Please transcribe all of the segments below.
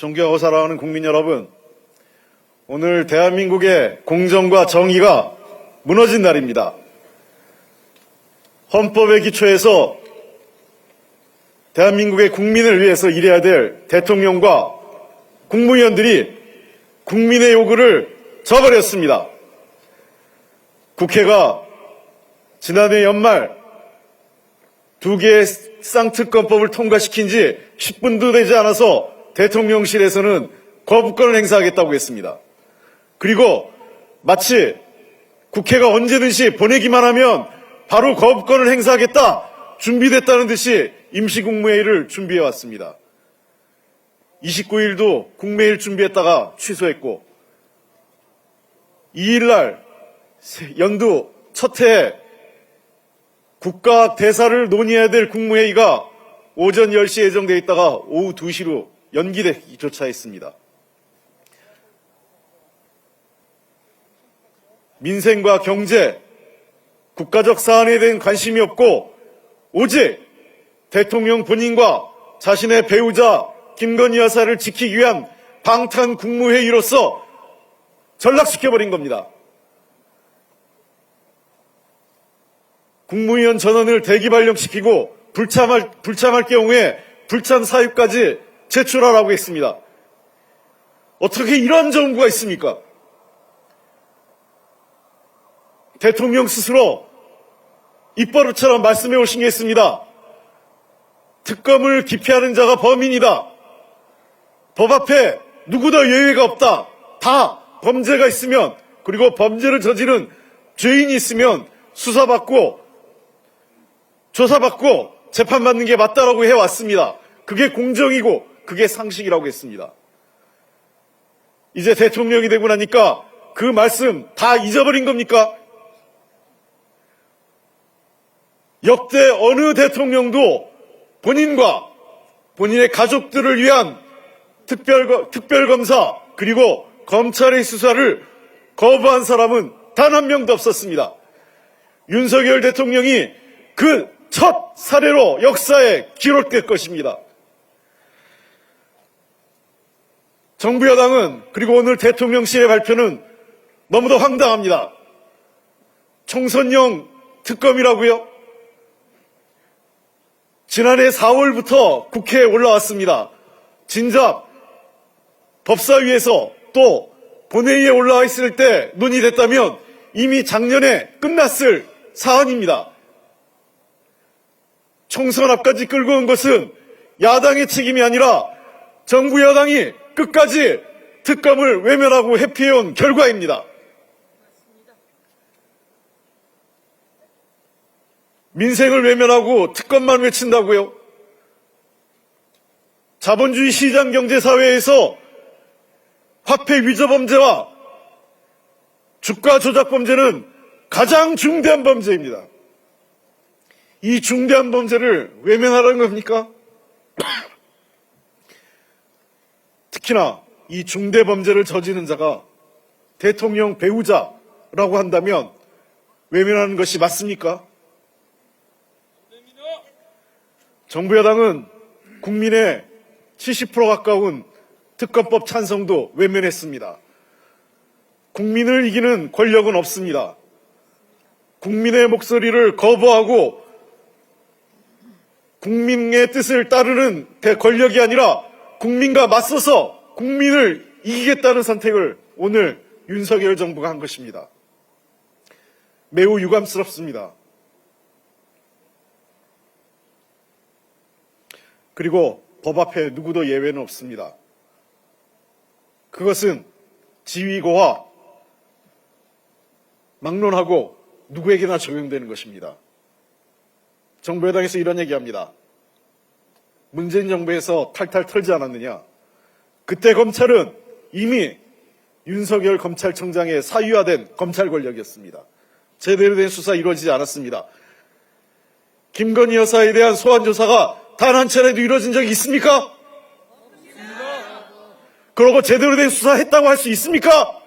존경하고 사랑하는 국민 여러분, 오늘 대한민국의 공정과 정의가 무너진 날입니다. 헌법의 기초에서 대한민국의 국민을 위해서 일해야 될 대통령과 국무위원들이 국민의 요구를 저버렸습니다. 국회가 지난해 연말 두 개의 쌍특검법을 통과시킨 지 10분도 되지 않아서 대통령실에서는 거부권을 행사하겠다고 했습니다. 그리고 마치 국회가 언제든지 보내기만 하면 바로 거부권을 행사하겠다, 준비됐다는 듯이 임시국무회의를 준비해왔습니다. 29일도 국무회의를 준비했다가 취소했고 2일날 연두 첫 해에 국가 대사를 논의해야 될 국무회의가 오전 10시에 예정되어 있다가 오후 2시로 연기되기조차 했습니다. 민생과 경제, 국가적 사안에 대한 관심이 없고 오직 대통령 본인과 자신의 배우자 김건희 여사를 지키기 위한 방탄 국무회의로서 전락시켜버린 겁니다. 국무위원 전원을 대기 발령시키고 불참할 경우에 불참 사유까지 제출하라고 했습니다. 어떻게 이런 정부가 있습니까? 대통령 스스로 입버릇처럼 말씀해 오신 게 있습니다. 특검을 기피하는 자가 범인이다. 법 앞에 누구도 예외가 없다. 다 범죄가 있으면, 그리고 범죄를 저지른 죄인이 있으면 수사받고 조사받고 재판받는 게 맞다라고 해왔습니다. 그게 공정이고 그게 상식이라고 했습니다. 이제 대통령이 되고 나니까 그 말씀 다 잊어버린 겁니까? 역대 어느 대통령도 본인과 본인의 가족들을 위한 특별검사 그리고 검찰의 수사를 거부한 사람은 단 한 명도 없었습니다. 윤석열 대통령이 그 첫 사례로 역사에 기록될 것입니다. 정부 여당은, 그리고 오늘 대통령실의 발표는 너무도 황당합니다. 총선용 특검이라고요? 지난해 4월부터 국회에 올라왔습니다. 진작 법사위에서 또 본회의에 올라와 있을 때 논의됐다면 이미 작년에 끝났을 사안입니다. 총선 앞까지 끌고 온 것은 야당의 책임이 아니라 정부 여당이 끝까지 특검을 외면하고 회피해온 결과입니다. 민생을 외면하고 특검만 외친다고요? 자본주의 시장 경제 사회에서 화폐 위조 범죄와 주가 조작 범죄는 가장 중대한 범죄입니다. 이 중대한 범죄를 외면하라는 겁니까? 특히나 이 중대 범죄를 저지른 자가 대통령 배우자라고 한다면 외면하는 것이 맞습니까? 정부 여당은 국민의 70% 가까운 특검법 찬성도 외면했습니다. 국민을 이기는 권력은 없습니다. 국민의 목소리를 거부하고 국민의 뜻을 따르는 권력이 아니라 국민과 맞서서 국민을 이기겠다는 선택을 오늘 윤석열 정부가 한 것입니다. 매우 유감스럽습니다. 그리고 법 앞에 누구도 예외는 없습니다. 그것은 지위고와 막론하고 누구에게나 적용되는 것입니다. 정부 여당에서 이런 얘기합니다. 문재인 정부에서 탈탈 털지 않았느냐. 그때 검찰은 이미 윤석열 검찰청장의 사유화된 검찰 권력이었습니다. 제대로 된 수사 이루어지지 않았습니다. 김건희 여사에 대한 소환 조사가 단 한 차례도 이루어진 적이 있습니까? 그러고 제대로 된 수사 했다고 할 수 있습니까?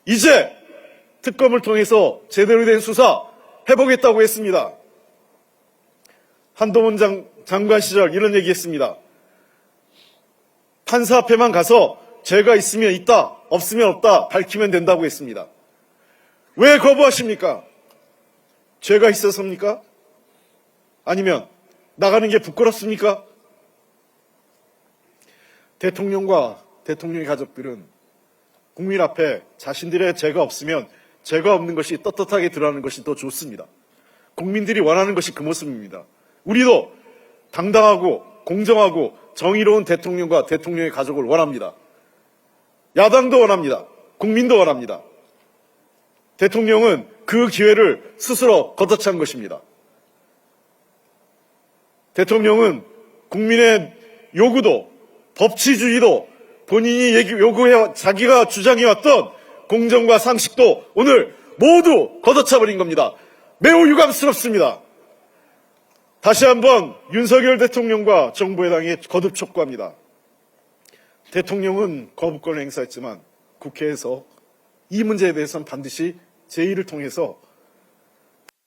이제 특검을 통해서 제대로 된 수사 해보겠다고 했습니다. 한동훈 장관 시절 이런 얘기했습니다. 판사 앞에만 가서 죄가 있으면 있다, 없으면 없다 밝히면 된다고 했습니다. 왜 거부하십니까? 죄가 있어서입니까? 아니면 나가는 게 부끄럽습니까? 대통령과 대통령의 가족들은 국민 앞에 자신들의 죄가 없으면 죄가 없는 것이 떳떳하게 드러나는 것이 더 좋습니다. 국민들이 원하는 것이 그 모습입니다. 우리도 당당하고 공정하고 정의로운 대통령과 대통령의 가족을 원합니다. 야당도 원합니다. 국민도 원합니다. 대통령은 그 기회를 스스로 걷어찬 것입니다. 대통령은 국민의 요구도 법치주의도 본인이 요구해 자기가 주장해왔던 공정과 상식도 오늘 모두 걷어차버린 겁니다. 매우 유감스럽습니다. 다시 한번 윤석열 대통령과 정부 여당에 거듭 촉구합니다. 대통령은 거부권을 행사했지만 국회에서 이 문제에 대해서는 반드시 제1을 통해서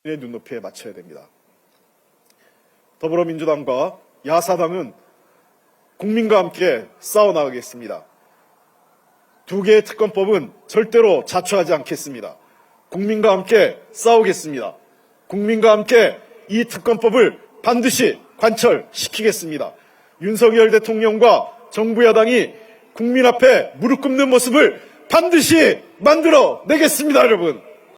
국민의 눈높이에 맞춰야 됩니다. 더불어민주당과 야사당은 국민과 함께 싸워나가겠습니다. 두 개의 특검법은 절대로 자초하지 않겠습니다. 국민과 함께 싸우겠습니다. 국민과 함께 이 특검법을 반드시 관철시키겠습니다. 윤석열 대통령과 정부 여당이 국민 앞에 무릎 꿇는 모습을 반드시 만들어내겠습니다, 여러분.